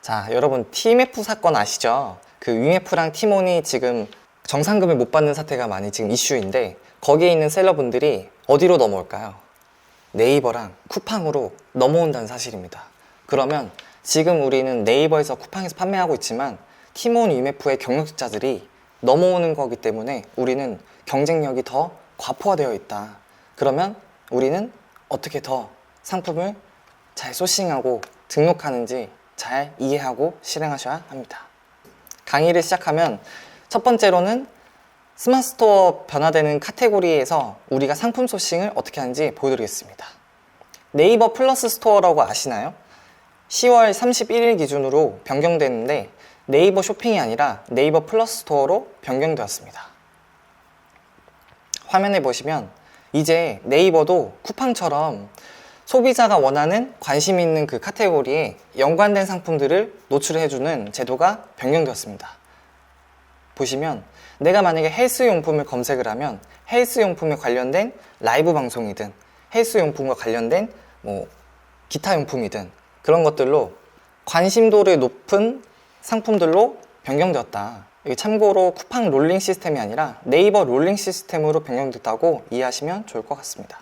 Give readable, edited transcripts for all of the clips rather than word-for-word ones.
자, 여러분 TMF 사건 아시죠? 그 위메프랑 티몬이 지금 정상금을 못 받는 사태가 많이 지금 이슈인데 거기에 있는 셀러분들이 어디로 넘어올까요? 네이버랑 쿠팡으로 넘어온다는 사실입니다. 그러면 지금 우리는 네이버에서 쿠팡에서 판매하고 있지만 티몬 위메프의 경력자들이 넘어오는 거기 때문에 우리는 경쟁력이 더 과포화되어 있다. 그러면 우리는 어떻게 더 상품을 잘 소싱하고 등록하는지 잘 이해하고 실행하셔야 합니다. 강의를 시작하면 첫 번째로는 스마트 스토어 변화되는 카테고리에서 우리가 상품 소싱을 어떻게 하는지 보여드리겠습니다. 네이버 플러스 스토어라고 아시나요? 10월 31일 기준으로 변경됐는데 네이버 쇼핑이 아니라 네이버 플러스 스토어로 변경되었습니다. 화면에 보시면 이제 네이버도 쿠팡처럼 소비자가 원하는 관심 있는 그 카테고리에 연관된 상품들을 노출해주는 제도가 변경되었습니다. 보시면 내가 만약에 헬스용품을 검색을 하면 헬스용품에 관련된 라이브 방송이든 헬스용품과 관련된 기타 용품이든 그런 것들로 관심도를 높은 상품들로 변경되었다. 이게 참고로 쿠팡 롤링 시스템이 아니라 네이버 롤링 시스템으로 변경됐다고 이해하시면 좋을 것 같습니다.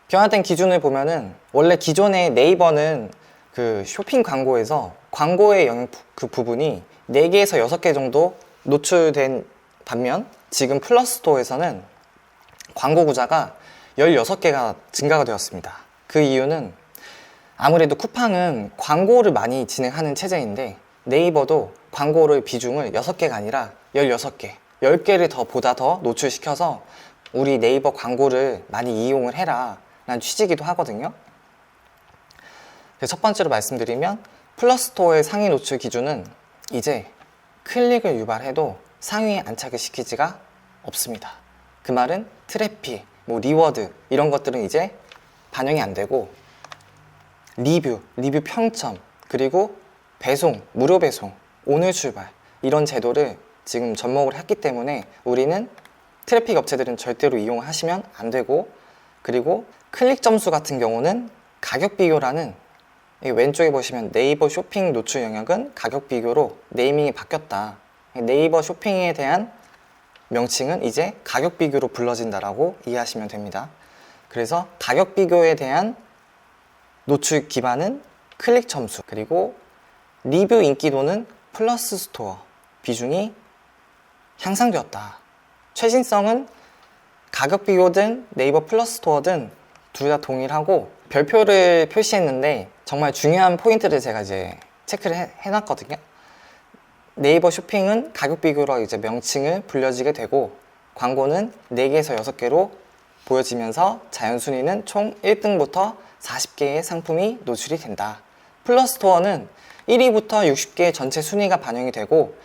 변화된 기준을 보면은 원래 기존의 네이버는 그 쇼핑 광고에서 광고의 영역 그 부분이 4개에서 6개 정도 노출된 반면 지금 플러스 스토어에서는 광고 구자가 16개가 증가가 되었습니다. 그 이유는 아무래도 쿠팡은 광고를 많이 진행하는 체제인데 네이버도 광고를 비중을 6개가 아니라 16개, 10개를 보다 더 노출시켜서 우리 네이버 광고를 많이 이용을 해라 라는 취지이기도 하거든요. 첫 번째로 말씀드리면 플러스 스토어의 상위 노출 기준은 이제 클릭을 유발해도 상위에 안착을 시키지가 없습니다. 그 말은 트래픽, 리워드 이런 것들은 이제 반영이 안 되고 리뷰 평점, 그리고 배송, 무료 배송, 오늘 출발 이런 제도를 지금 접목을 했기 때문에 우리는 트래픽 업체들은 절대로 이용하시면 안 되고, 그리고 클릭 점수 같은 경우는 가격 비교라는 왼쪽에 보시면 네이버 쇼핑 노출 영역은 가격 비교로 네이밍이 바뀌었다. 네이버 쇼핑에 대한 명칭은 이제 가격 비교로 불러진다라고 이해하시면 됩니다. 그래서 가격 비교에 대한 노출 기반은 클릭 점수, 그리고 리뷰 인기도는 플러스 스토어 비중이 향상되었다. 최신성은 가격 비교든 네이버 플러스 스토어든 둘 다 동일하고 별표를 표시했는데 정말 중요한 포인트를 제가 이제 체크를 해놨거든요. 네이버 쇼핑은 가격 비교로 이제 명칭을 불려지게 되고 광고는 4개에서 6개로 보여지면서 자연순위는 총 1등부터 40개의 상품이 노출이 된다. 플러스 스토어는 1위부터 60개의 전체 순위가 반영이 되고,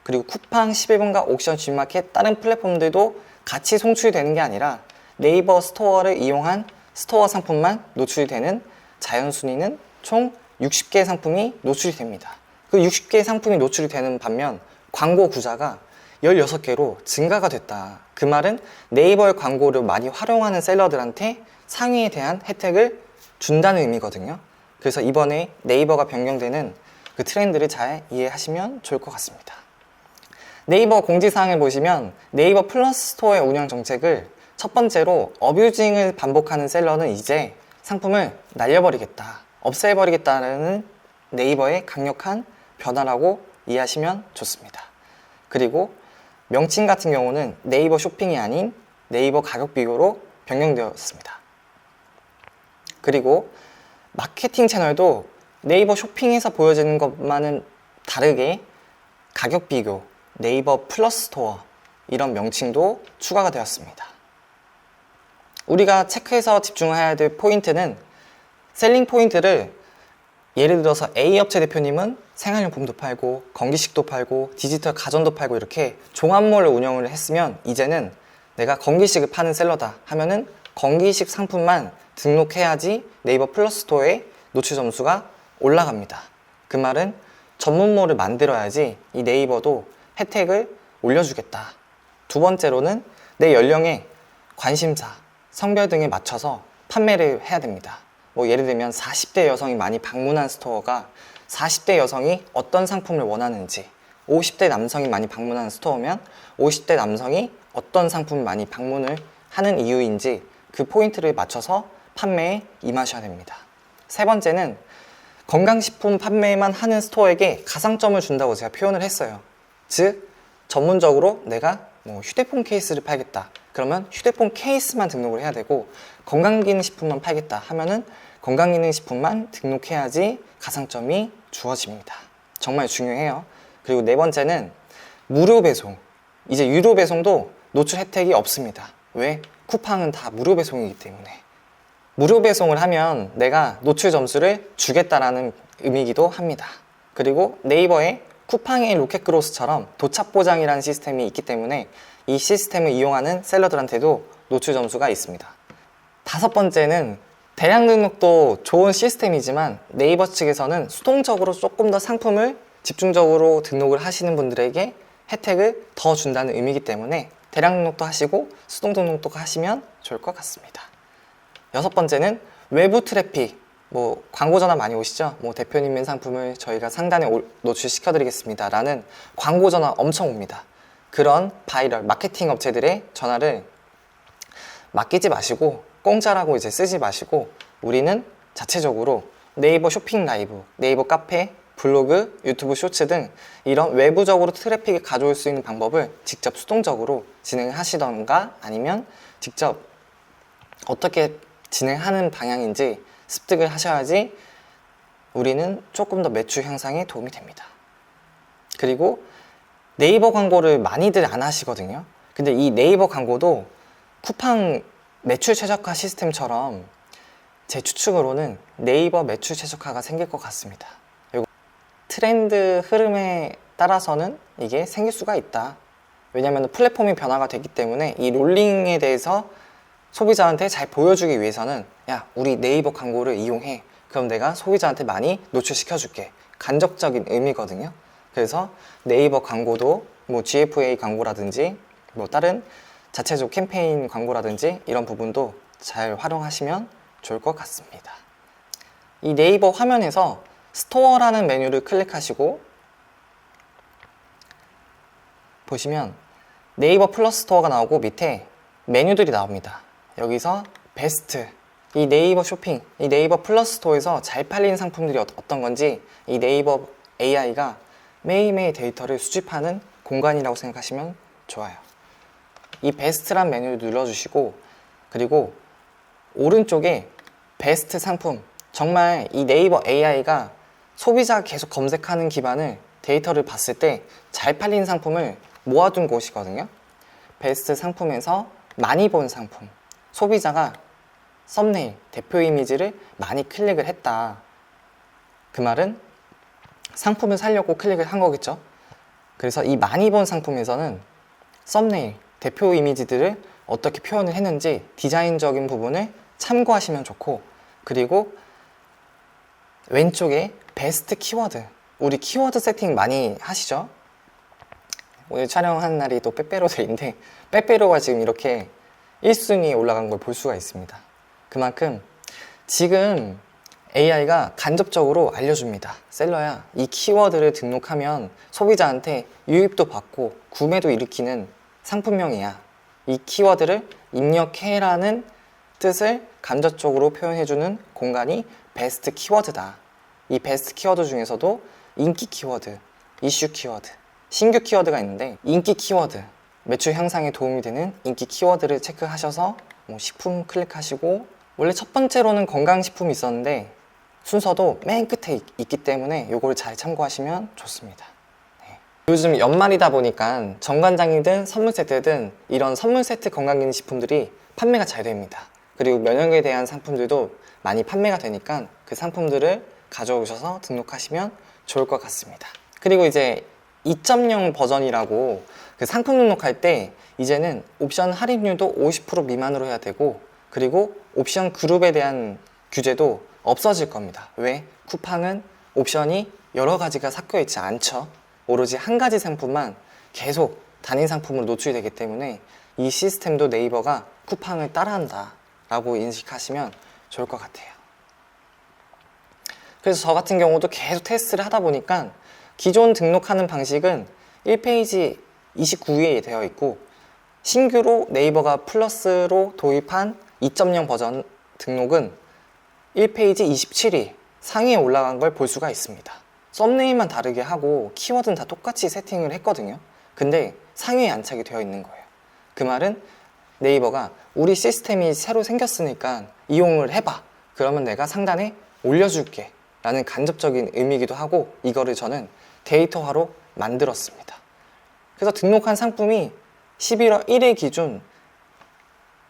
그리고 쿠팡, 11번가, 옥션, G마켓 다른 플랫폼들도 같이 송출되는 게 아니라 네이버 스토어를 이용한 스토어 상품만 노출이 되는 자연순위는 총 60개의 상품이 노출이 됩니다. 그 60개의 상품이 노출이 되는 반면 광고 구자가 16개로 증가가 됐다. 그 말은 네이버의 광고를 많이 활용하는 셀러들한테 상위에 대한 혜택을 준다는 의미거든요. 그래서 이번에 네이버가 변경되는 그 트렌드를 잘 이해하시면 좋을 것 같습니다. 네이버 공지사항을 보시면 네이버 플러스 스토어의 운영 정책을 첫 번째로 어뷰징을 반복하는 셀러는 이제 상품을 날려버리겠다, 없애버리겠다는 네이버의 강력한 변화라고 이해하시면 좋습니다. 그리고 명칭 같은 경우는 네이버 쇼핑이 아닌 네이버 가격 비교로 변경되었습니다. 그리고 마케팅 채널도 네이버 쇼핑에서 보여지는 것만은 다르게 가격 비교, 네이버 플러스 스토어 이런 명칭도 추가가 되었습니다. 우리가 체크해서 집중해야 될 포인트는 셀링 포인트를 예를 들어서 A 업체 대표님은 생활용품도 팔고 건기식도 팔고 디지털 가전도 팔고 이렇게 종합몰을 운영을 했으면 이제는 내가 건기식을 파는 셀러다 하면은 건기식 상품만 등록해야지 네이버 플러스 스토어에 노출 점수가 올라갑니다. 그 말은 전문몰을 만들어야지 이 네이버도 혜택을 올려주겠다. 두 번째로는 내 연령에 관심사, 성별 등에 맞춰서 판매를 해야 됩니다. 예를 들면 40대 여성이 많이 방문한 스토어가 40대 여성이 어떤 상품을 원하는지, 50대 남성이 많이 방문하는 스토어면 50대 남성이 어떤 상품을 많이 방문을 하는 이유인지 그 포인트를 맞춰서 판매에 임하셔야 됩니다. 세 번째는 건강식품 판매만 하는 스토어에게 가산점을 준다고 제가 표현을 했어요. 즉 전문적으로 내가 휴대폰 케이스를 팔겠다 그러면 휴대폰 케이스만 등록을 해야 되고, 건강기능식품만 팔겠다 하면은 건강기능식품만 등록해야지 가산점이 주어집니다. 정말 중요해요. 그리고 네 번째는 무료 배송. 이제 유료 배송도 노출 혜택이 없습니다. 왜? 쿠팡은 다 무료 배송이기 때문에. 무료 배송을 하면 내가 노출 점수를 주겠다라는 의미이기도 합니다. 그리고 네이버에 쿠팡의 로켓그로스처럼 도착 보장이라는 시스템이 있기 때문에 이 시스템을 이용하는 셀러들한테도 노출 점수가 있습니다. 다섯 번째는 대량 등록도 좋은 시스템이지만 네이버 측에서는 수동적으로 조금 더 상품을 집중적으로 등록을 하시는 분들에게 혜택을 더 준다는 의미이기 때문에 대량 등록도 하시고 수동 등록도 하시면 좋을 것 같습니다. 여섯 번째는 외부 트래픽. 광고 전화 많이 오시죠? 대표님의 상품을 저희가 상단에 노출시켜 드리겠습니다 라는 광고 전화 엄청 옵니다. 그런 바이럴 마케팅 업체들의 전화를 맡기지 마시고 공짜라고 이제 쓰지 마시고, 우리는 자체적으로 네이버 쇼핑 라이브, 네이버 카페, 블로그, 유튜브 쇼츠 등 이런 외부적으로 트래픽을 가져올 수 있는 방법을 직접 수동적으로 진행하시던가 아니면 직접 어떻게 진행하는 방향인지 습득을 하셔야지 우리는 조금 더 매출 향상에 도움이 됩니다. 그리고 네이버 광고를 많이들 안 하시거든요. 근데 이 네이버 광고도 쿠팡 매출 최적화 시스템처럼 제 추측으로는 네이버 매출 최적화가 생길 것 같습니다. 그리고 트렌드 흐름에 따라서는 이게 생길 수가 있다. 왜냐하면 플랫폼이 변화가 됐기 때문에 이 롤링에 대해서 소비자한테 잘 보여주기 위해서는 야, 우리 네이버 광고를 이용해. 그럼 내가 소비자한테 많이 노출시켜줄게. 간접적인 의미거든요. 그래서 네이버 광고도 GFA 광고라든지 다른 자체적 캠페인 광고라든지 이런 부분도 잘 활용하시면 좋을 것 같습니다. 이 네이버 화면에서 스토어라는 메뉴를 클릭하시고 보시면 네이버 플러스 스토어가 나오고 밑에 메뉴들이 나옵니다. 여기서 베스트, 이 네이버 쇼핑, 이 네이버 플러스 스토어에서 잘 팔리는 상품들이 어떤 건지 이 네이버 AI가 매일매일 데이터를 수집하는 공간이라고 생각하시면 좋아요. 이 베스트란 메뉴를 눌러주시고, 그리고 오른쪽에 베스트 상품, 정말 이 네이버 AI가 소비자가 계속 검색하는 기반을 데이터를 봤을 때 잘 팔리는 상품을 모아둔 곳이거든요. 베스트 상품에서 많이 본 상품, 소비자가 썸네일, 대표 이미지를 많이 클릭을 했다. 그 말은 상품을 사려고 클릭을 한 거겠죠. 그래서 이 많이 본 상품에서는 썸네일, 대표 이미지들을 어떻게 표현을 했는지 디자인적인 부분을 참고하시면 좋고, 그리고 왼쪽에 베스트 키워드, 우리 키워드 세팅 많이 하시죠? 오늘 촬영한 날이 또 빼빼로데이인데 빼빼로가 지금 이렇게 1순위에 올라간 걸 볼 수가 있습니다. 그만큼 지금 AI가 간접적으로 알려줍니다. 셀러야, 이 키워드를 등록하면 소비자한테 유입도 받고 구매도 일으키는 상품명이야. 이 키워드를 입력해라는 뜻을 간접적으로 표현해주는 공간이 베스트 키워드다. 이 베스트 키워드 중에서도 인기 키워드, 이슈 키워드, 신규 키워드가 있는데, 인기 키워드, 매출 향상에 도움이 되는 인기 키워드를 체크하셔서 식품 클릭하시고, 원래 첫 번째로는 건강식품이 있었는데 순서도 맨 끝에 있기 때문에 이걸 잘 참고하시면 좋습니다. 네. 요즘 연말이다 보니까 정관장이든 선물 세트든 이런 선물 세트 건강기능식품들이 판매가 잘 됩니다. 그리고 면역에 대한 상품들도 많이 판매가 되니까 그 상품들을 가져오셔서 등록하시면 좋을 것 같습니다. 그리고 이제 2.0 버전이라고 그 상품 등록할 때 이제는 옵션 할인율도 50% 미만으로 해야 되고, 그리고 옵션 그룹에 대한 규제도 없어질 겁니다. 왜? 쿠팡은 옵션이 여러 가지가 섞여 있지 않죠. 오로지 한 가지 상품만 계속 단일 상품으로 노출이 되기 때문에 이 시스템도 네이버가 쿠팡을 따라한다 라고 인식하시면 좋을 것 같아요. 그래서 저 같은 경우도 계속 테스트를 하다 보니까 기존 등록하는 방식은 1페이지 29위에 되어 있고 신규로 네이버가 플러스로 도입한 2.0 버전 등록은 1페이지 27위 상위에 올라간 걸 볼 수가 있습니다. 썸네일만 다르게 하고 키워드는 다 똑같이 세팅을 했거든요. 근데 상위에 안착이 되어 있는 거예요. 그 말은 네이버가 우리 시스템이 새로 생겼으니까 이용을 해봐. 그러면 내가 상단에 올려줄게 라는 간접적인 의미이기도 하고 이거를 저는 데이터화로 만들었습니다. 그래서 등록한 상품이 11월 1일 기준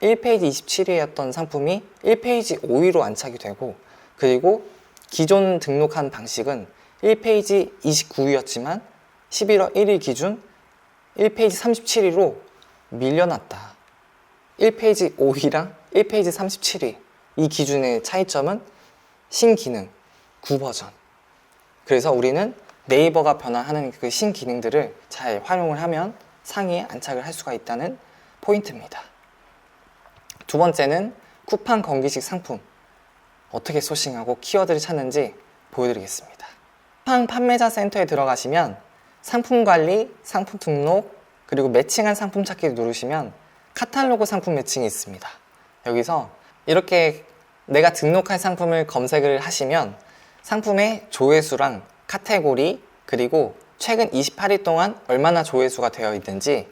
1페이지 27위였던 상품이 1페이지 5위로 안착이 되고 그리고 기존 등록한 방식은 1페이지 29위였지만 11월 1일 기준 1페이지 37위로 밀려났다. 1페이지 5위랑 1페이지 37위 이 기준의 차이점은 신기능 9버전. 그래서 우리는 네이버가 변화하는 그 신기능들을 잘 활용을 하면 상위에 안착을 할 수가 있다는 포인트입니다. 두 번째는 쿠팡 건기식 상품 어떻게 소싱하고 키워드를 찾는지 보여드리겠습니다. 쿠팡 판매자 센터에 들어가시면 상품 관리, 상품 등록, 그리고 매칭한 상품 찾기를 누르시면 카탈로그 상품 매칭이 있습니다. 여기서 이렇게 내가 등록한 상품을 검색을 하시면 상품의 조회수랑 카테고리 그리고 최근 28일 동안 얼마나 조회수가 되어 있는지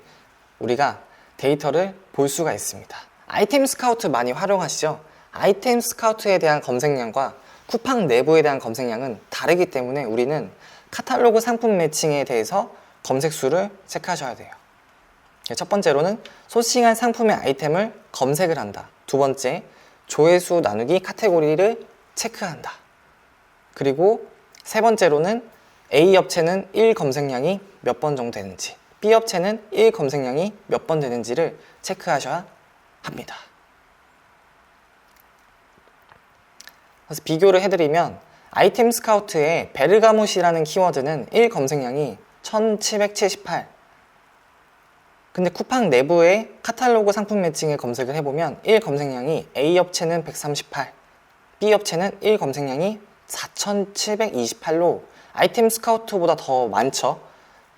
우리가 데이터를 볼 수가 있습니다. 아이템 스카우트 많이 활용하시죠? 아이템 스카우트에 대한 검색량과 쿠팡 내부에 대한 검색량은 다르기 때문에 우리는 카탈로그 상품 매칭에 대해서 검색수를 체크하셔야 돼요. 첫 번째로는 소싱한 상품의 아이템을 검색을 한다. 두 번째, 조회수 나누기 카테고리를 체크한다. 그리고 세 번째로는 A 업체는 1 검색량이 몇 번 정도 되는지, B 업체는 1 검색량이 몇 번 되는지를 체크하셔야 합니다. 그래서 비교를 해드리면 아이템 스카우트의 베르가못이라는 키워드는 1 검색량이 1778. 근데 쿠팡 내부의 카탈로그 상품 매칭을 검색을 해보면 1 검색량이 A 업체는 138, B 업체는 1 검색량이 4728로 아이템 스카우트보다 더 많죠.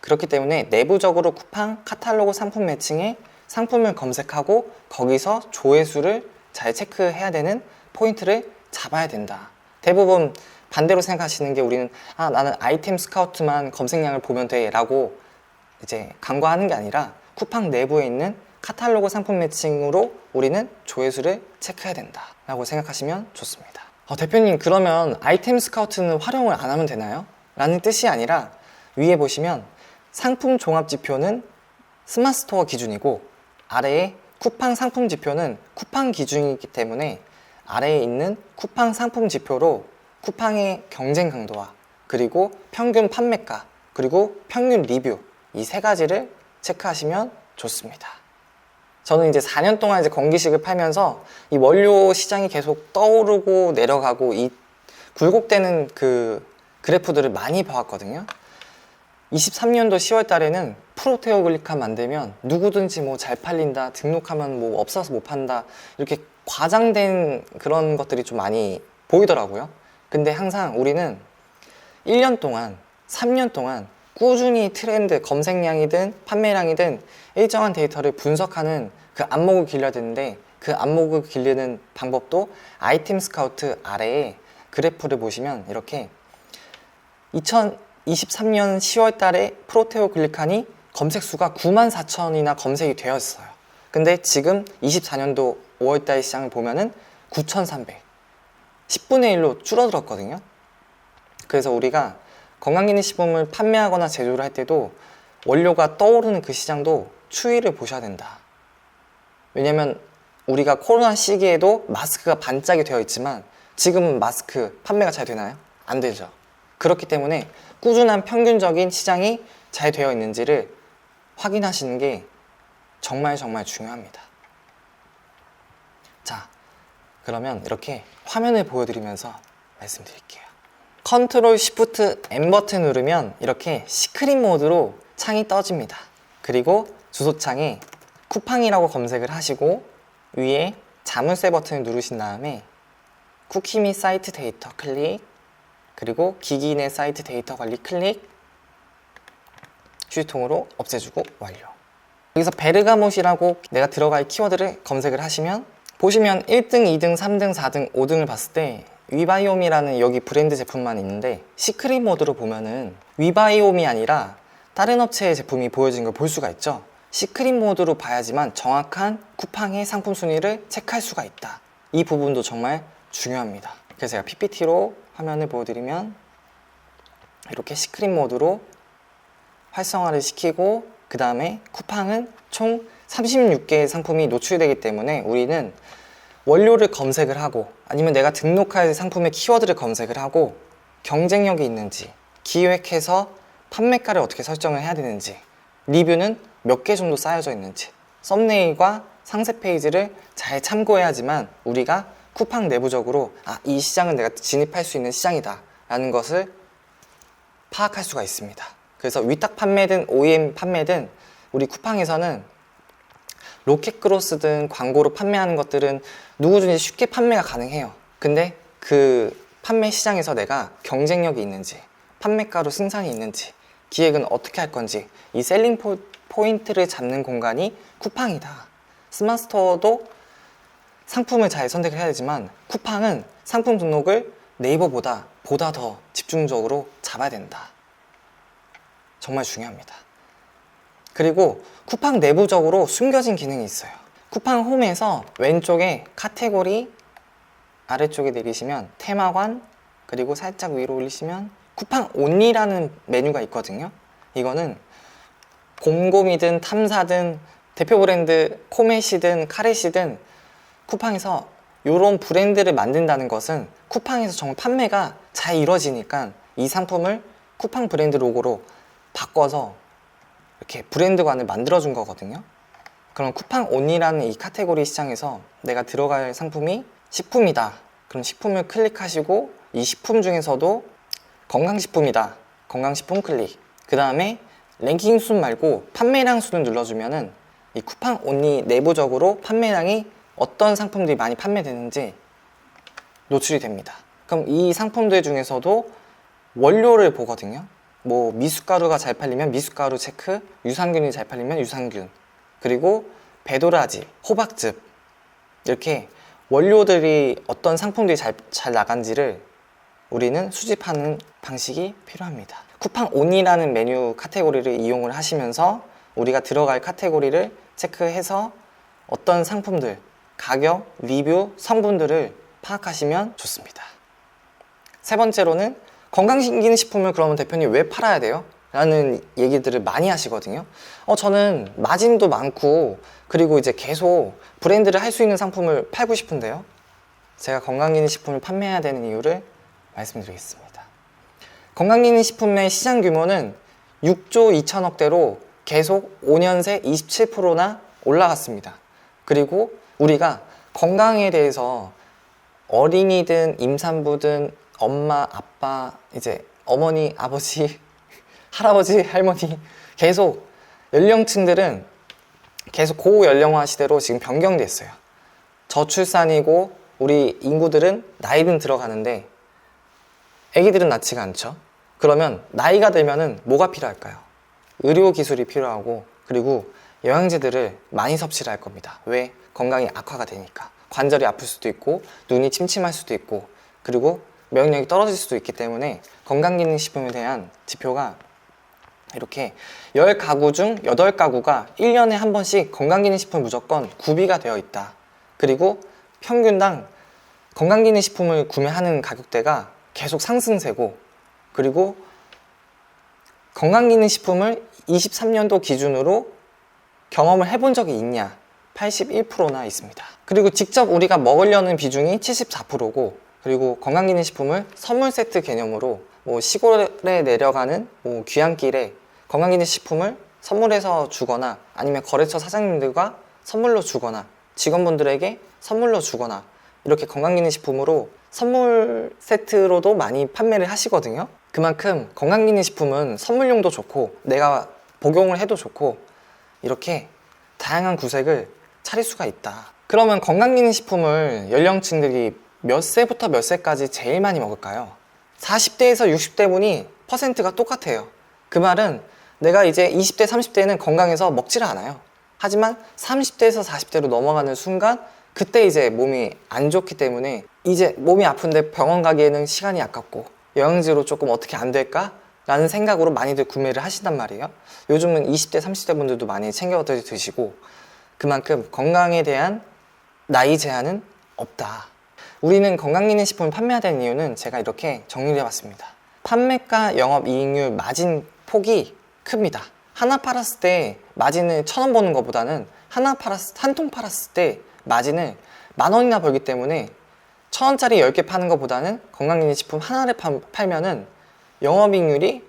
그렇기 때문에 내부적으로 쿠팡 카탈로그 상품 매칭에 상품을 검색하고 거기서 조회수를 잘 체크해야 되는 포인트를 잡아야 된다. 대부분 반대로 생각하시는 게 우리는 나는 아이템 스카우트만 검색량을 보면 돼 라고 이제 간과하는 게 아니라 쿠팡 내부에 있는 카탈로그 상품 매칭으로 우리는 조회수를 체크해야 된다 라고 생각하시면 좋습니다. 대표님 그러면 아이템 스카우트는 활용을 안 하면 되나요? 라는 뜻이 아니라 위에 보시면 상품 종합 지표는 스마트 스토어 기준이고 아래에 쿠팡 상품 지표는 쿠팡 기준이기 때문에 아래에 있는 쿠팡 상품 지표로 쿠팡의 경쟁 강도와 그리고 평균 판매가 그리고 평균 리뷰 이 세 가지를 체크하시면 좋습니다. 저는 이제 4년 동안 이제 건기식을 팔면서 이 원료 시장이 계속 떠오르고 내려가고 이 굴곡되는 그 그래프들을 많이 봐왔거든요. 23년도 10월 달에는 프로테오 글리칸 만들면 누구든지 뭐 잘 팔린다, 등록하면 뭐 없어서 못 판다, 이렇게 과장된 그런 것들이 좀 많이 보이더라고요. 근데 항상 우리는 1년 동안, 3년 동안 꾸준히 트렌드, 검색량이든 판매량이든 일정한 데이터를 분석하는 그 안목을 길러야 되는데 그 안목을 기르는 방법도 아이템 스카우트 아래에 그래프를 보시면 이렇게 2023년 10월 달에 프로테오 글리칸이 검색수가 94,000이나 검색이 되었어요. 근데 지금 24년도 5월 달 시장을 보면은 9,300, 10분의 1로 줄어들었거든요. 그래서 우리가 건강기능식품을 판매하거나 제조를 할 때도 원료가 떠오르는 그 시장도 추이를 보셔야 된다. 왜냐면 우리가 코로나 시기에도 마스크가 반짝이 되어 있지만 지금은 마스크 판매가 잘 되나요? 안 되죠. 그렇기 때문에 꾸준한 평균적인 시장이 잘 되어 있는지를 확인하시는 게 정말 중요합니다. 자, 그러면 이렇게 화면을 보여드리면서 말씀드릴게요. 컨트롤 쉬프트 M 버튼 누르면 이렇게 시크릿 모드로 창이 떠집니다. 그리고 주소창에 쿠팡이라고 검색을 하시고 위에 자물쇠 버튼을 누르신 다음에 쿠키 및 사이트 데이터 클릭, 그리고 기기 내 사이트 데이터 관리 클릭, 휴지통으로 없애주고 완료. 여기서 베르가못이라고 내가 들어갈 키워드를 검색을 하시면 보시면 1등, 2등, 3등, 4등, 5등을 봤을 때 위바이옴이라는 여기 브랜드 제품만 있는데 시크릿 모드로 보면은 위바이옴이 아니라 다른 업체의 제품이 보여진 걸 볼 수가 있죠. 시크릿 모드로 봐야지만 정확한 쿠팡의 상품 순위를 체크할 수가 있다. 이 부분도 정말 중요합니다. 그래서 제가 PPT로 화면을 보여드리면 이렇게 시크릿 모드로 활성화를 시키고 그 다음에 쿠팡은 총 36개의 상품이 노출되기 때문에 우리는 원료를 검색을 하고 아니면 내가 등록할 상품의 키워드를 검색을 하고 경쟁력이 있는지, 기획해서 판매가를 어떻게 설정을 해야 되는지, 리뷰는 몇 개 정도 쌓여져 있는지, 썸네일과 상세 페이지를 잘 참고해야지만 우리가 쿠팡 내부적으로 이 시장은 내가 진입할 수 있는 시장이다 라는 것을 파악할 수가 있습니다. 그래서 위탁 판매든 OEM 판매든 우리 쿠팡에서는 로켓그로스든 광고로 판매하는 것들은 누구든지 쉽게 판매가 가능해요. 근데 그 판매 시장에서 내가 경쟁력이 있는지, 판매가로 승산이 있는지, 기획은 어떻게 할 건지 이 셀링 포인트를 잡는 공간이 쿠팡이다. 스마트스토어도 상품을 잘 선택을 해야 되지만 쿠팡은 상품 등록을 네이버보다 더 집중적으로 잡아야 된다. 정말 중요합니다. 그리고 쿠팡 내부적으로 숨겨진 기능이 있어요. 쿠팡 홈에서 왼쪽에 카테고리 아래쪽에 내리시면 테마관 그리고 살짝 위로 올리시면 쿠팡 온리라는 메뉴가 있거든요. 이거는 곰곰이든 탐사든 대표 브랜드 코메시든 카레시든 쿠팡에서 이런 브랜드를 만든다는 것은 쿠팡에서 정말 판매가 잘 이루어지니까 이 상품을 쿠팡 브랜드 로고로 바꿔서 이렇게 브랜드관을 만들어준 거거든요. 그럼 쿠팡 온이라는 이 카테고리 시장에서 내가 들어갈 상품이 식품이다. 그럼 식품을 클릭하시고 이 식품 중에서도 건강식품이다. 건강식품 클릭. 그 다음에 랭킹 순 말고 판매량 순을 눌러주면은 이 쿠팡 온리 내부적으로 판매량이 어떤 상품들이 많이 판매되는지 노출이 됩니다. 그럼 이 상품들 중에서도 원료를 보거든요. 뭐 미숫가루가 잘 팔리면 미숫가루 체크, 유산균이 잘 팔리면 유산균, 그리고 배도라지, 호박즙 이렇게 원료들이 어떤 상품들이 잘 나간지를 우리는 수집하는 방식이 필요합니다. 쿠팡 온이라는 메뉴 카테고리를 이용을 하시면서 우리가 들어갈 카테고리를 체크해서 어떤 상품들, 가격, 리뷰, 성분들을 파악하시면 좋습니다. 세 번째로는 건강기능식품을 그러면 대표님 왜 팔아야 돼요? 라는 얘기들을 많이 하시거든요. 저는 마진도 많고 그리고 이제 계속 브랜드를 할 수 있는 상품을 팔고 싶은데요. 제가 건강기능식품을 판매해야 되는 이유를 말씀드리겠습니다. 건강기능식품의 시장 규모는 6조 2천억대로 계속 5년 새 27%나 올라갔습니다. 그리고 우리가 건강에 대해서 어린이든 임산부든 엄마, 아빠, 이제 어머니, 아버지, 할아버지, 할머니 계속 연령층들은 계속 고연령화 시대로 지금 변경됐어요. 저출산이고 우리 인구들은 나이는 들어가는데 아기들은 낳지가 않죠. 그러면 나이가 들면은 뭐가 필요할까요? 의료기술이 필요하고 그리고 영양제들을 많이 섭취를 할 겁니다. 왜? 건강이 악화가 되니까. 관절이 아플 수도 있고 눈이 침침할 수도 있고 그리고 면역력이 떨어질 수도 있기 때문에 건강기능식품에 대한 지표가 이렇게 10가구 중 8가구가 1년에 한 번씩 건강기능식품 무조건 구비가 되어 있다. 그리고 평균당 건강기능식품을 구매하는 가격대가 계속 상승세고 그리고 건강기능식품을 23년도 기준으로 경험을 해본 적이 있냐? 81%나 있습니다. 그리고 직접 우리가 먹으려는 비중이 74%고 그리고 건강기능식품을 선물 세트 개념으로 뭐 시골에 내려가는 뭐 귀향길에 건강기능식품을 선물해서 주거나 아니면 거래처 사장님들과 선물로 주거나 직원분들에게 선물로 주거나 이렇게 건강기능식품으로 선물 세트로도 많이 판매를 하시거든요. 그만큼 건강기능식품은 선물용도 좋고 내가 복용을 해도 좋고 이렇게 다양한 구색을 차릴 수가 있다. 그러면 건강기능식품을 연령층들이 몇 세부터 몇 세까지 제일 많이 먹을까요? 40대에서 60대 분이 퍼센트가 똑같아요. 그 말은 내가 이제 20대, 30대는 건강해서 먹지를 않아요. 하지만 30대에서 40대로 넘어가는 순간 그때 이제 몸이 안 좋기 때문에 이제 몸이 아픈데 병원 가기에는 시간이 아깝고 영양제로 조금 어떻게 안 될까? 라는 생각으로 많이들 구매를 하신단 말이에요. 요즘은 20대, 30대 분들도 많이 챙겨 드시고 그만큼 건강에 대한 나이 제한은 없다. 우리는 건강기능식품을 판매하는 이유는 제가 이렇게 정리를 해봤습니다. 판매가, 영업이익률, 마진 폭이 큽니다. 하나 팔았을 때 마진을 1,000원 버는 것보다는 한 통 팔았을 때 마진을 10,000원이나 벌기 때문에 1,000원짜리 10개 파는 것보다는 건강기능식품 하나를 팔면은 영업이익률이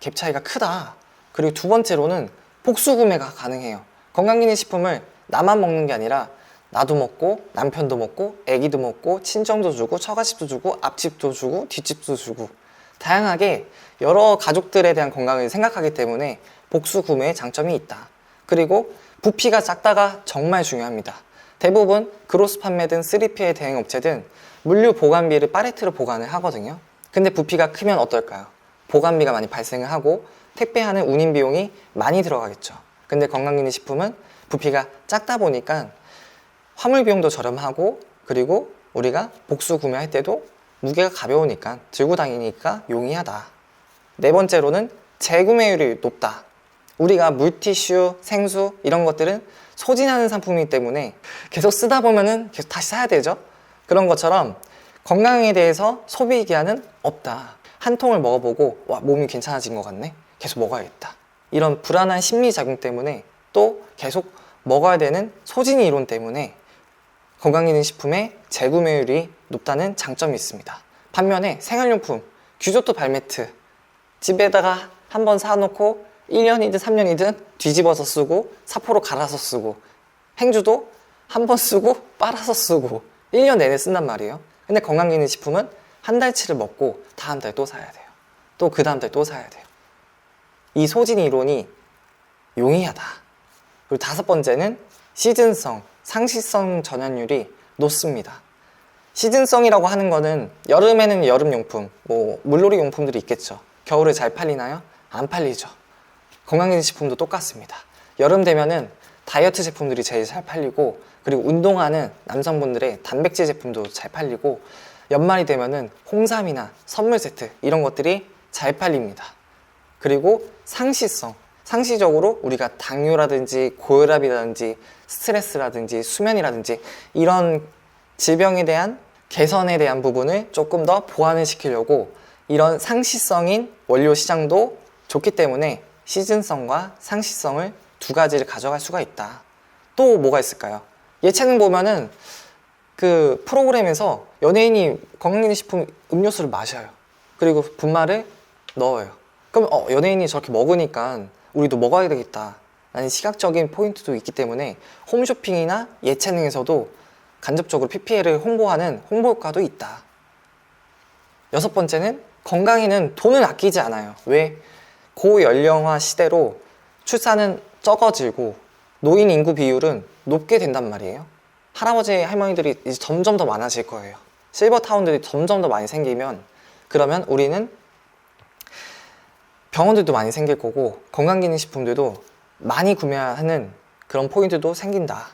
갭 차이가 크다. 그리고 두 번째로는 복수 구매가 가능해요. 건강기능식품을 나만 먹는 게 아니라 나도 먹고 남편도 먹고 애기도 먹고 친정도 주고 처가집도 주고 앞집도 주고 뒷집도 주고 다양하게 여러 가족들에 대한 건강을 생각하기 때문에 복수 구매의 장점이 있다. 그리고 부피가 작다가 정말 중요합니다. 대부분 그로스 판매든 3PL 대행 업체든 물류 보관비를 팔레트로 보관을 하거든요. 근데 부피가 크면 어떨까요? 보관비가 많이 발생을 하고 택배하는 운임 비용이 많이 들어가겠죠. 근데 건강기능식품은 부피가 작다 보니까 화물 비용도 저렴하고 그리고 우리가 복수 구매할 때도 무게가 가벼우니까 들고 다니니까 용이하다. 네 번째로는 재구매율이 높다. 우리가 물티슈, 생수 이런 것들은 소진하는 상품이기 때문에 계속 쓰다 보면은 계속 다시 사야 되죠. 그런 것처럼 건강에 대해서 소비 기한은 없다. 한 통을 먹어보고 와 몸이 괜찮아진 것 같네. 계속 먹어야겠다. 이런 불안한 심리작용 때문에 또 계속 먹어야 되는 소진이 이론 때문에 건강기능식품의 재구매율이 높다는 장점이 있습니다. 반면에 생활용품, 규조토 발매트 집에다가 한번 사놓고 1년이든 3년이든 뒤집어서 쓰고 사포로 갈아서 쓰고 행주도 한 번 쓰고 빨아서 쓰고 1년 내내 쓴단 말이에요. 근데 건강기능식품은 한 달치를 먹고 다음 달 또 사야 돼요. 또 그 다음 달 또 사야 돼요. 이 소진 이론이 용이하다. 그리고 다섯 번째는 시즌성, 상시성 전환율이 높습니다. 시즌성이라고 하는 거는 여름에는 여름용품, 물놀이 용품들이 있겠죠. 겨울에 잘 팔리나요? 안 팔리죠. 건강기능식품도 똑같습니다. 여름 되면은 다이어트 제품들이 제일 잘 팔리고 그리고 운동하는 남성분들의 단백질 제품도 잘 팔리고 연말이 되면은 홍삼이나 선물 세트 이런 것들이 잘 팔립니다. 그리고 상시성, 상시적으로 우리가 당뇨라든지 고혈압이라든지 스트레스라든지 수면이라든지 이런 질병에 대한 개선에 대한 부분을 조금 더 보완을 시키려고 이런 상시성인 원료 시장도 좋기 때문에 시즌성과 상시성을 두 가지를 가져갈 수가 있다. 또 뭐가 있을까요? 예체능 보면은 그 프로그램에서 연예인이 건강기능식품 음료수를 마셔요. 그리고 분말을 넣어요. 그럼 연예인이 저렇게 먹으니까 우리도 먹어야 되겠다 라는 시각적인 포인트도 있기 때문에 홈쇼핑이나 예체능에서도 간접적으로 PPL을 홍보하는 홍보 효과도 있다. 여섯 번째는 건강에는 돈을 아끼지 않아요. 왜? 고연령화 시대로 출산은 적어지고 노인 인구 비율은 높게 된단 말이에요. 할아버지 할머니들이 이제 점점 더 많아질 거예요. 실버타운들이 점점 더 많이 생기면 그러면 우리는 병원들도 많이 생길 거고 건강기능식품들도 많이 구매하는 그런 포인트도 생긴다.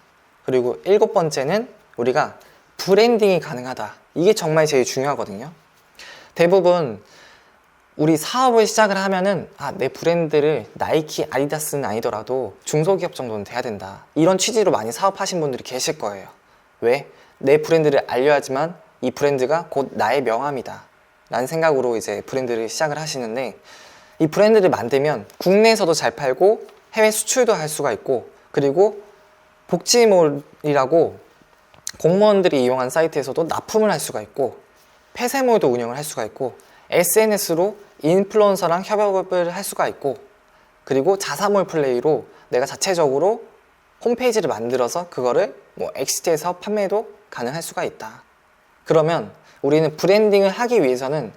그리고 일곱 번째는 우리가 브랜딩이 가능하다. 이게 정말 제일 중요하거든요. 대부분 우리 사업을 시작을 하면은 내 브랜드를 나이키, 아디다스는 아니더라도 중소기업 정도는 돼야 된다. 이런 취지로 많이 사업하신 분들이 계실 거예요. 왜? 내 브랜드를 알려야지만 이 브랜드가 곧 나의 명함이다 라는 생각으로 이제 브랜드를 시작을 하시는데 이 브랜드를 만들면 국내에서도 잘 팔고 해외 수출도 할 수가 있고 그리고 복지몰이라고 공무원들이 이용한 사이트에서도 납품을 할 수가 있고 폐쇄몰도 운영을 할 수가 있고 SNS로 인플루언서랑 협업을 할 수가 있고 그리고 자사몰 플레이로 내가 자체적으로 홈페이지를 만들어서 그거를 엑시트에서 판매도 가능할 수가 있다. 그러면 우리는 브랜딩을 하기 위해서는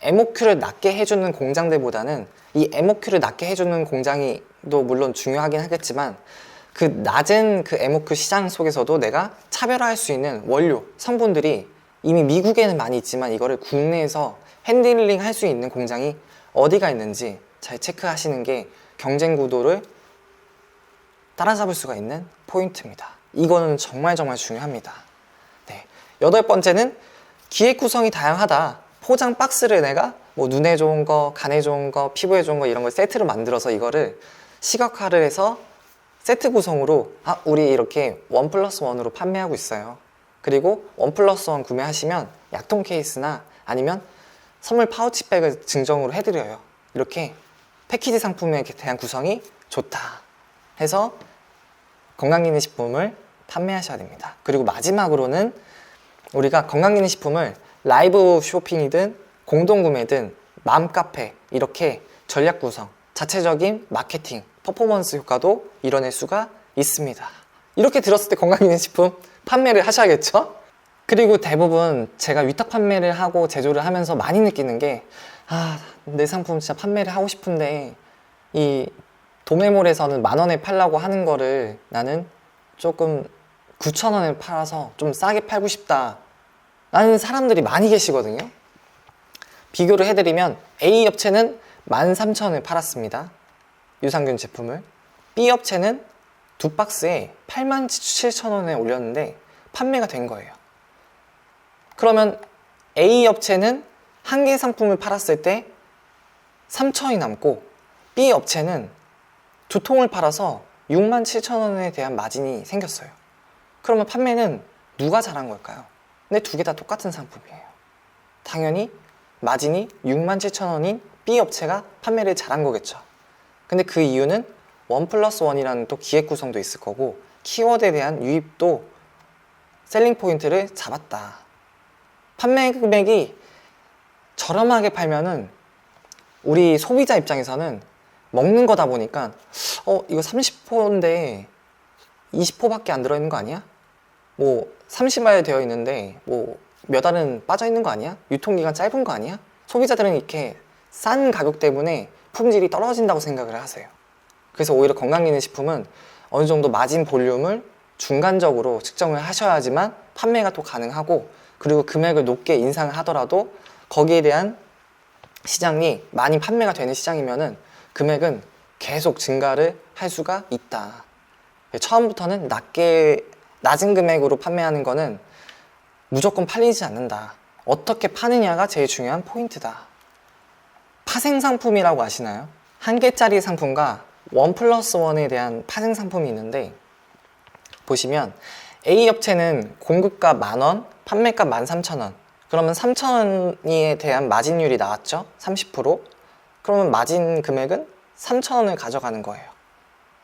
MOQ를 낮게 해주는 공장들보다는 이 MOQ를 낮게 해주는 공장이 또 물론 중요하긴 하겠지만 그 낮은 그 MOQ 시장 속에서도 내가 차별화할 수 있는 원료, 성분들이 이미 미국에는 많이 있지만 이거를 국내에서 핸들링 할 수 있는 공장이 어디가 있는지 잘 체크하시는 게 경쟁 구도를 따라잡을 수가 있는 포인트입니다. 이거는 정말 중요합니다. 네. 8번째는 기획 구성이 다양하다. 포장 박스를 내가 뭐 눈에 좋은 거, 간에 좋은 거, 피부에 좋은 거 이런 걸 세트로 만들어서 이거를 시각화를 해서 세트 구성으로 우리 이렇게 1+1으로 판매하고 있어요. 그리고 1+1 구매하시면 약통 케이스나 아니면 선물 파우치백을 증정으로 해드려요. 이렇게 패키지 상품에 대한 구성이 좋다 해서 건강기능식품을 판매하셔야 됩니다. 그리고 마지막으로는 우리가 건강기능식품을 라이브 쇼핑이든 공동구매든 맘카페 이렇게 전략 구성, 자체적인 마케팅, 퍼포먼스 효과도 이뤄낼 수가 있습니다. 이렇게 들었을 때 건강기능식품 판매를 하셔야겠죠? 그리고 대부분 제가 위탁 판매를 하고 제조를 하면서 많이 느끼는 게 내 상품 진짜 판매를 하고 싶은데 이 도매몰에서는 10,000원에 팔라고 하는 거를 나는 조금 9,000원에 팔아서 좀 싸게 팔고 싶다 라는 사람들이 많이 계시거든요. 비교를 해드리면 A 업체는 13,000원에 팔았습니다. 유산균 제품을. B 업체는 2박스에 87,000원에 올렸는데 판매가 된 거예요. 그러면 A 업체는 한 개 상품을 팔았을 때 3,000원이 남고 B 업체는 2통을 팔아서 67,000원에 대한 마진이 생겼어요. 그러면 판매는 누가 잘한 걸까요? 근데 두 개 다 똑같은 상품이에요. 당연히 마진이 67,000원인 B 업체가 판매를 잘한 거겠죠. 근데 그 이유는 1+1이라는 또 기획 구성도 있을 거고 키워드에 대한 유입도 셀링 포인트를 잡았다. 판매 금액이 저렴하게 팔면은 우리 소비자 입장에서는 먹는 거다 보니까 이거 30호인데 20호밖에 안 들어있는 거 아니야? 뭐 30알 되어 있는데 뭐 몇 알은 빠져 있는 거 아니야? 유통기간 짧은 거 아니야? 소비자들은 이렇게 싼 가격 때문에 품질이 떨어진다고 생각을 하세요. 그래서 오히려 건강기능식품은 어느 정도 마진 볼륨을 중간적으로 측정을 하셔야지만 판매가 또 가능하고, 그리고 금액을 높게 인상을 하더라도 거기에 대한 시장이 많이 판매가 되는 시장이면은 금액은 계속 증가를 할 수가 있다. 처음부터는 낮은 금액으로 판매하는 거는 무조건 팔리지 않는다. 어떻게 파느냐가 제일 중요한 포인트다. 파생 상품이라고 아시나요? 한 개짜리 상품과 1+1에 대한 파생 상품이 있는데, 보시면 A 업체는 공급가 10,000원, 판매가 13,000원. 그러면 3,000원에 대한 마진율이 나왔죠? 30%. 그러면 마진 금액은 3,000원을 가져가는 거예요.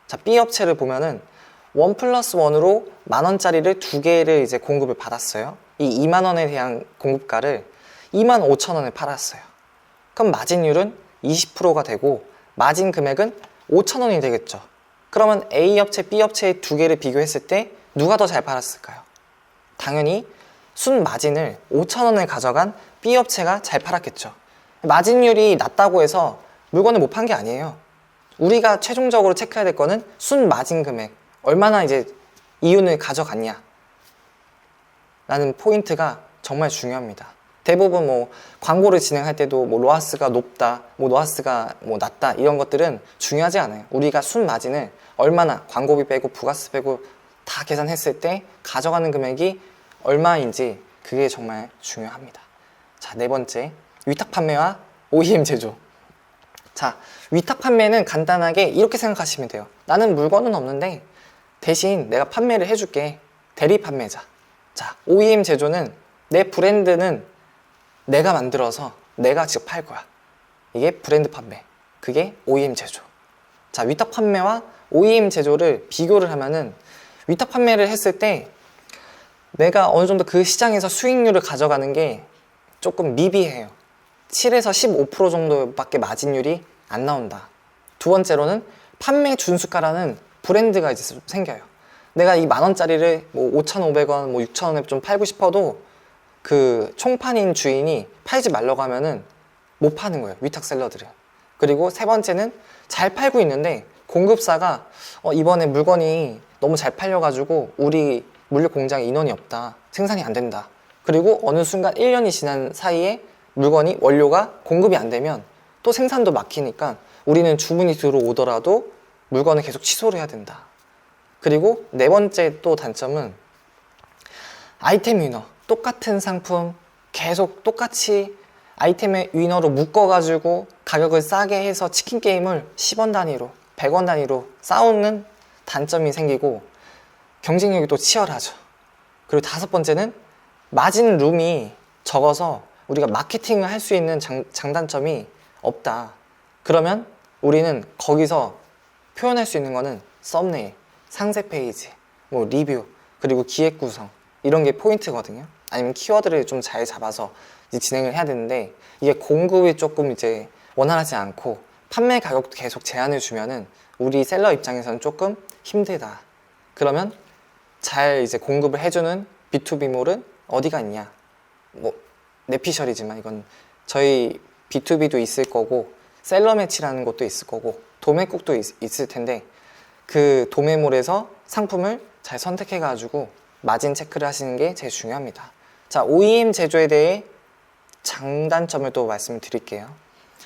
자, B 업체를 보면은 1+1으로 10,000원짜리를 2개를 이제 공급을 받았어요. 이 20,000원에 대한 공급가를 25,000원에 팔았어요. 그럼 마진율은 20%가 되고 마진 금액은 5,000원이 되겠죠. 그러면 A 업체, B 업체의 2개를 비교했을 때 누가 더 잘 팔았을까요? 당연히 순 마진을 5,000원을 가져간 B 업체가 잘 팔았겠죠. 마진율이 낮다고 해서 물건을 못 판 게 아니에요. 우리가 최종적으로 체크해야 될 거는 순 마진 금액, 얼마나 이제 이윤을 가져갔냐 라는 포인트가 정말 중요합니다. 대부분 뭐 광고를 진행할 때도 뭐 로아스가 높다, 뭐 로아스가 뭐 낮다, 이런 것들은 중요하지 않아요. 우리가 순 마진을 얼마나 광고비 빼고 부가세 빼고 다 계산했을 때 가져가는 금액이 얼마인지, 그게 정말 중요합니다. 자, 4번째, 위탁 판매와 OEM 제조. 자, 위탁 판매는 간단하게 이렇게 생각하시면 돼요. 나는 물건은 없는데 대신 내가 판매를 해줄게. 대리 판매자. 자, OEM 제조는 내 브랜드는 내가 만들어서 내가 직접 팔 거야. 이게 브랜드 판매. 그게 OEM 제조. 자, 위탁 판매와 OEM 제조를 비교를 하면은, 위탁 판매를 했을 때 내가 어느 정도 그 시장에서 수익률을 가져가는 게 조금 미비해요. 7에서 15% 정도밖에 마진율이 안 나온다. 두 번째로는 판매 준수가라는 브랜드가 이제 생겨요. 내가 이 10,000원짜리를 뭐 5,500원, 뭐 6,000원에 좀 팔고 싶어도 그 총판인 주인이 팔지 말라고 하면은 못 파는 거예요, 위탁 셀러들은. 그리고 세 번째는 잘 팔고 있는데 공급사가 이번에 물건이 너무 잘 팔려가지고 우리 물류 공장에 인원이 없다, 생산이 안 된다. 그리고 어느 순간 1년이 지난 사이에 물건이 원료가 공급이 안 되면 또 생산도 막히니까 우리는 주문이 들어오더라도 물건을 계속 취소를 해야 된다. 그리고 네 번째 또 단점은 아이템 위너, 똑같은 상품 계속 똑같이 아이템의 위너로 묶어가지고 가격을 싸게 해서 치킨 게임을 10원 단위로 100원 단위로 싸우는 단점이 생기고 경쟁력이 또 치열하죠. 그리고 다섯 번째는 마진 룸이 적어서 우리가 마케팅을 할 수 있는 장단점이 없다. 그러면 우리는 거기서 표현할 수 있는 거는 썸네일, 상세 페이지, 뭐 리뷰, 그리고 기획 구성 이런 게 포인트거든요. 아니면 키워드를 좀 잘 잡아서 이제 진행을 해야 되는데 이게 공급이 조금 이제 원활하지 않고 판매 가격도 계속 제한을 주면은 우리 셀러 입장에서는 조금 힘들다. 그러면 잘 이제 공급을 해주는 B2B몰은 어디가 있냐? 뭐 내피셜이지만 이건 저희 B2B도 있을 거고 셀러 매치라는 것도 있을 거고 도매국도 있을 텐데 그 도매몰에서 상품을 잘 선택해 가지고 마진 체크를 하시는 게 제일 중요합니다. 자, OEM 제조에 대해 장단점을 또 말씀을 드릴게요.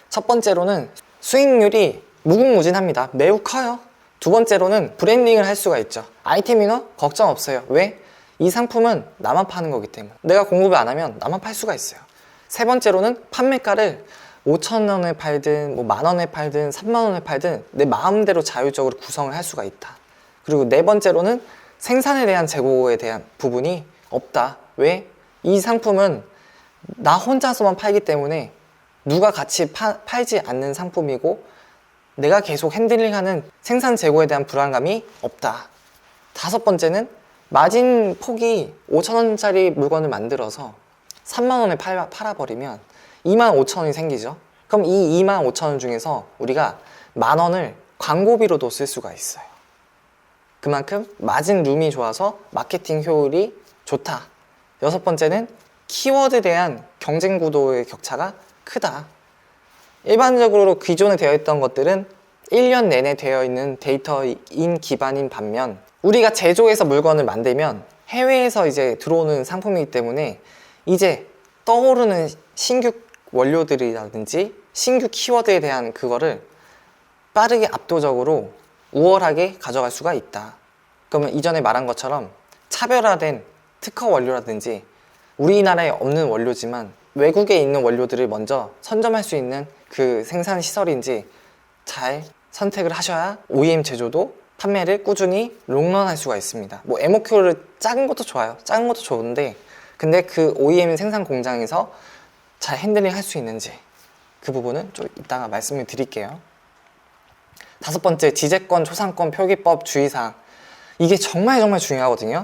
첫 번째로는 수익률이 무궁무진합니다. 매우 커요. 두 번째로는 브랜딩을 할 수가 있죠. 아이템 위너 걱정 없어요. 왜? 이 상품은 나만 파는 거기 때문에 내가 공급을 안 하면 나만 팔 수가 있어요. 세 번째로는 판매가를 5,000원에 팔든 뭐 만원에 팔든 3만원에 팔든 내 마음대로 자율적으로 구성을 할 수가 있다. 그리고 네 번째로는 생산에 대한 재고에 대한 부분이 없다. 왜? 이 상품은 나 혼자서만 팔기 때문에 누가 같이 팔지 않는 상품이고 내가 계속 핸들링하는 생산 재고에 대한 불안감이 없다. 다섯 번째는 마진 폭이 5,000원짜리 물건을 만들어서 3만원에 팔아버리면 25,000원이 생기죠. 그럼 이 25,000원 중에서 우리가 만원을 광고비로도 쓸 수가 있어요. 그만큼 마진 룸이 좋아서 마케팅 효율이 좋다. 여섯 번째는 키워드에 대한 경쟁 구도의 격차가 크다. 일반적으로 기존에 되어 있던 것들은 1년 내내 되어 있는 데이터인 기반인 반면 우리가 제조해서 물건을 만들면 해외에서 이제 들어오는 상품이기 때문에 이제 떠오르는 신규 원료들이라든지 신규 키워드에 대한 그거를 빠르게 압도적으로 우월하게 가져갈 수가 있다. 그러면 이전에 말한 것처럼 차별화된 특허 원료라든지 우리나라에 없는 원료지만 외국에 있는 원료들을 먼저 선점할 수 있는 그 생산 시설인지 잘 선택을 하셔야 OEM 제조도 판매를 꾸준히 롱런할 수가 있습니다. 뭐 MOQ를 작은 것도 좋아요. 작은 것도 좋은데 근데 그 OEM 생산 공장에서 잘 핸들링 할 수 있는지 그 부분은 좀 이따가 말씀을 드릴게요. 다섯 번째, 지재권, 초상권, 표기법, 주의사항. 이게 정말 중요하거든요.